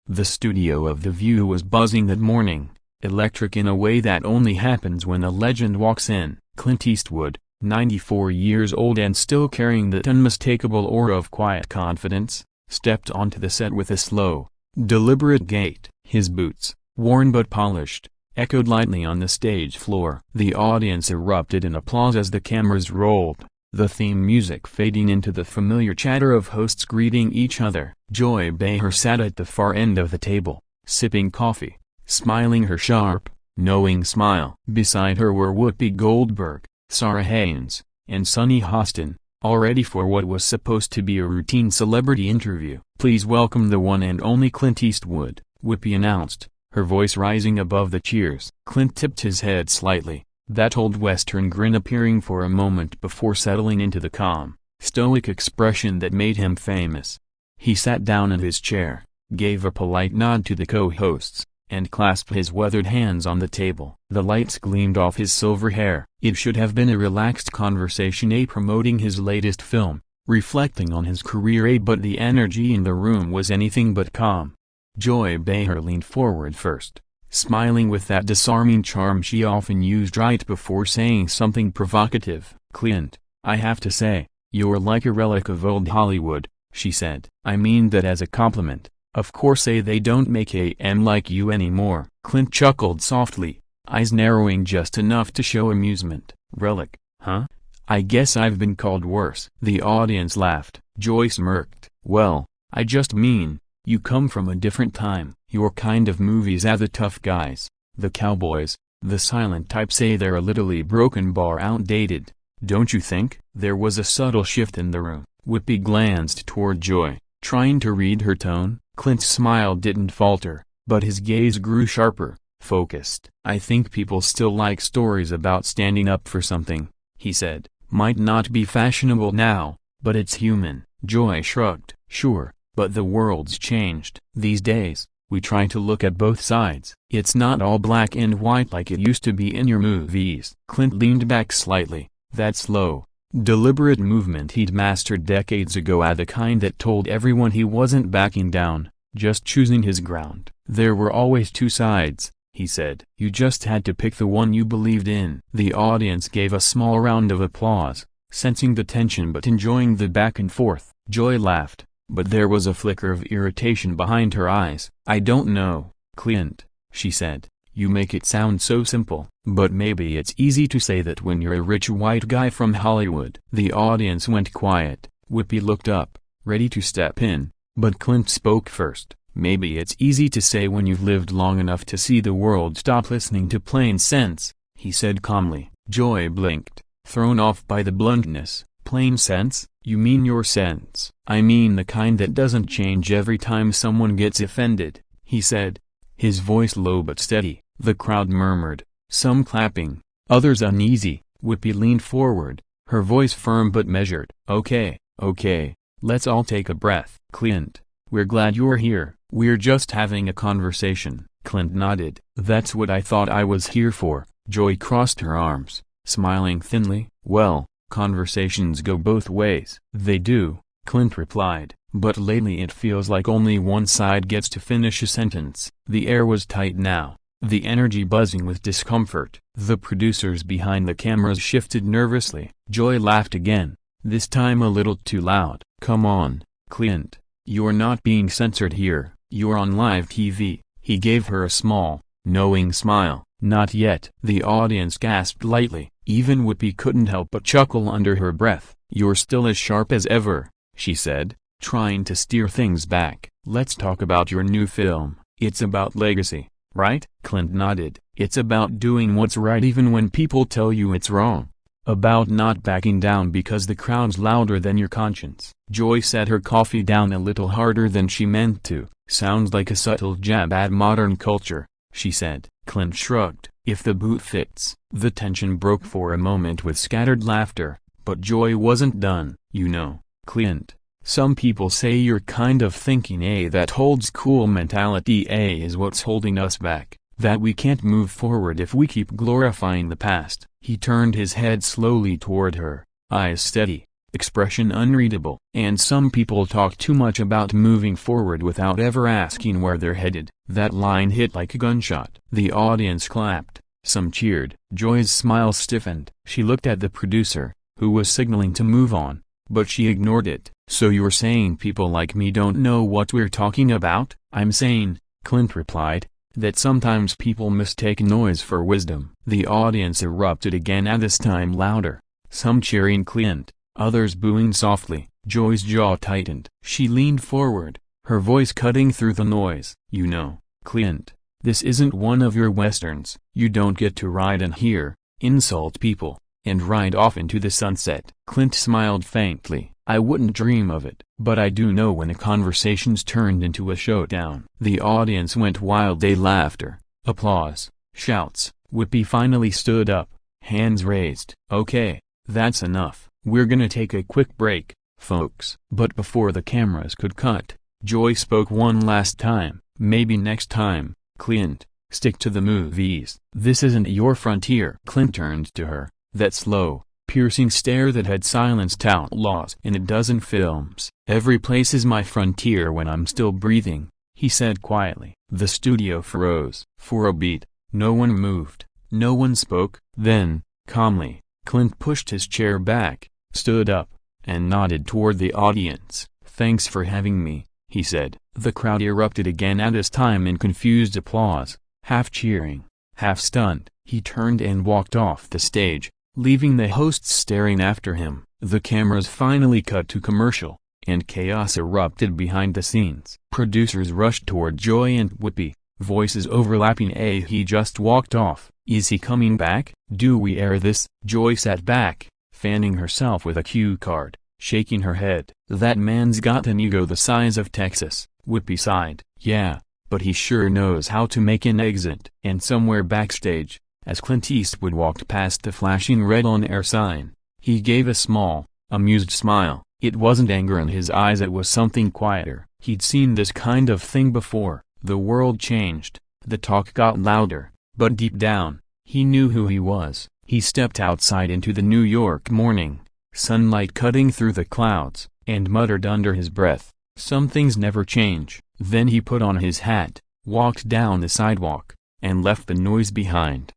The studio of The View was buzzing that morning, electric in a way that only happens when a legend walks in. Clint Eastwood, 94 years old and still carrying that unmistakable aura of quiet confidence, stepped onto the set with a slow, deliberate gait. His boots, worn but polished, echoed lightly on the stage floor. The audience erupted in applause as the cameras rolled, the theme music fading into the familiar chatter of hosts greeting each other. Joy Behar sat at the far end of the table, sipping coffee, smiling her sharp, knowing smile. Beside her were Whoopi Goldberg, Sarah Haynes, and Sunny Hostin, all ready for what was supposed to be a routine celebrity interview. "Please welcome the one and only Clint Eastwood," Whoopi announced, her voice rising above the cheers. Clint tipped his head slightly, that old Western grin appearing for a moment before settling into the calm, stoic expression that made him famous. He sat down in his chair, gave a polite nod to the co-hosts, and clasped his weathered hands on the table. The lights gleamed off his silver hair. It should have been a relaxed conversation, promoting his latest film, reflecting on his career, but the energy in the room was anything but calm. Joy Behar leaned forward first, smiling with that disarming charm she often used right before saying something provocative. "Clint, I have to say, you're like a relic of old Hollywood," she said. "I mean that as a compliment. Of course they don't make AM like you anymore." Clint chuckled softly, eyes narrowing just enough to show amusement. "Relic, huh? I guess I've been called worse." The audience laughed. Joy smirked. "Well, I just mean, you come from a different time. Your kind of movies are the tough guys, the cowboys, the silent type. Say they're a little broken bar outdated, don't you think?" There was a subtle shift in the room. Whoopi glanced toward Joy, trying to read her tone. Clint's smile didn't falter, but his gaze grew sharper, focused. "I think people still like stories about standing up for something," he said. "Might not be fashionable now, but it's human." Joy shrugged. "Sure, but the world's changed. These days, we try to look at both sides. It's not all black and white like it used to be in your movies." Clint leaned back slightly, that slow, deliberate movement he'd mastered decades ago, the kind that told everyone he wasn't backing down, just choosing his ground. "There were always two sides," he said. "You just had to pick the one you believed in." The audience gave a small round of applause, sensing the tension but enjoying the back and forth. Joy laughed, but there was a flicker of irritation behind her eyes. "I don't know, Clint," she said. "You make it sound so simple, but maybe it's easy to say that when you're a rich white guy from Hollywood." The audience went quiet. Whoopi looked up, ready to step in, but Clint spoke first. "Maybe it's easy to say when you've lived long enough to see the world stop listening to plain sense," he said calmly. Joy blinked, thrown off by the bluntness. "Plain sense? You mean your sense?" "I mean the kind that doesn't change every time someone gets offended," he said, his voice low but steady. The crowd murmured, some clapping, others uneasy. Whoopi leaned forward, her voice firm but measured. Okay, let's all take a breath." "Clint, we're glad you're here. We're just having a conversation." Clint nodded. "That's what I thought I was here for." Joy crossed her arms, smiling thinly. "Well, conversations go both ways." "They do," Clint replied, "but lately it feels like only one side gets to finish a sentence." The air was tight now, the energy buzzing with discomfort. The producers behind the cameras shifted nervously. Joy laughed again, this time a little too loud. "Come on, Clint, you're not being censored here, you're on live TV." He gave her a small, knowing smile. "Not yet." The audience gasped lightly. Even Whoopi couldn't help but chuckle under her breath. "You're still as sharp as ever," she said, trying to steer things back. "Let's talk about your new film. It's about legacy, right?" Clint nodded. "It's about doing what's right even when people tell you it's wrong. About not backing down because the crowd's louder than your conscience." Joy set her coffee down a little harder than she meant to. "Sounds like a subtle jab at modern culture," she said. Clint shrugged. "If the boot fits." The tension broke for a moment with scattered laughter, but Joy wasn't done. "You know, Clint, some people say you're kind of thinking that old school mentality is what's holding us back, that we can't move forward if we keep glorifying the past." He turned his head slowly toward her, eyes steady, expression unreadable. And some people talk too much about moving forward without ever asking where they're headed. That line hit like a gunshot. The audience clapped. Some cheered. Joy's smile stiffened. She looked at the producer, who was signaling to move on, but she ignored it. "So you're saying people like me don't know what we're talking about?" "I'm saying," Clint replied, "that sometimes people mistake noise for wisdom." The audience erupted again, and this time louder, some cheering Clint, others booing softly. Joy's jaw tightened. She leaned forward, her voice cutting through the noise. "You know, Clint, this isn't one of your westerns. You don't get to ride in here, insult people, and ride off into the sunset." Clint smiled faintly. "I wouldn't dream of it. But I do know when a conversation's turned into a showdown." The audience went wild. They laughter, applause, shouts. Whippy finally stood up, hands raised. "Okay, that's enough. We're gonna take a quick break, folks." But before the cameras could cut, Joy spoke one last time. "Maybe next time, Clint, stick to the movies. This isn't your frontier." Clint turned to her, that slow, piercing stare that had silenced outlaws in a dozen films. "Every place is my frontier when I'm still breathing," he said quietly. The studio froze. For a beat, no one moved, no one spoke. Then, calmly, Clint pushed his chair back, stood up, and nodded toward the audience. "Thanks for having me," he said. The crowd erupted again, and this time in confused applause, half cheering, half stunned. He turned and walked off the stage, leaving the hosts staring after him. The cameras finally cut to commercial, and chaos erupted behind the scenes. Producers rushed toward Joy and Whippy, voices overlapping. He just walked off. Is he coming back? Do we air this?" Joy sat back, fanning herself with a cue card, shaking her head. "That man's got an ego the size of Texas." Whippy sighed. "Yeah, but he sure knows how to make an exit." And somewhere backstage, as Clint Eastwood walked past the flashing red on-air sign, he gave a small, amused smile. It wasn't anger in his eyes, it was something quieter. He'd seen this kind of thing before. The world changed, the talk got louder, but deep down, he knew who he was. He stepped outside into the New York morning, sunlight cutting through the clouds, and muttered under his breath, "Some things never change." Then he put on his hat, walked down the sidewalk, and left the noise behind.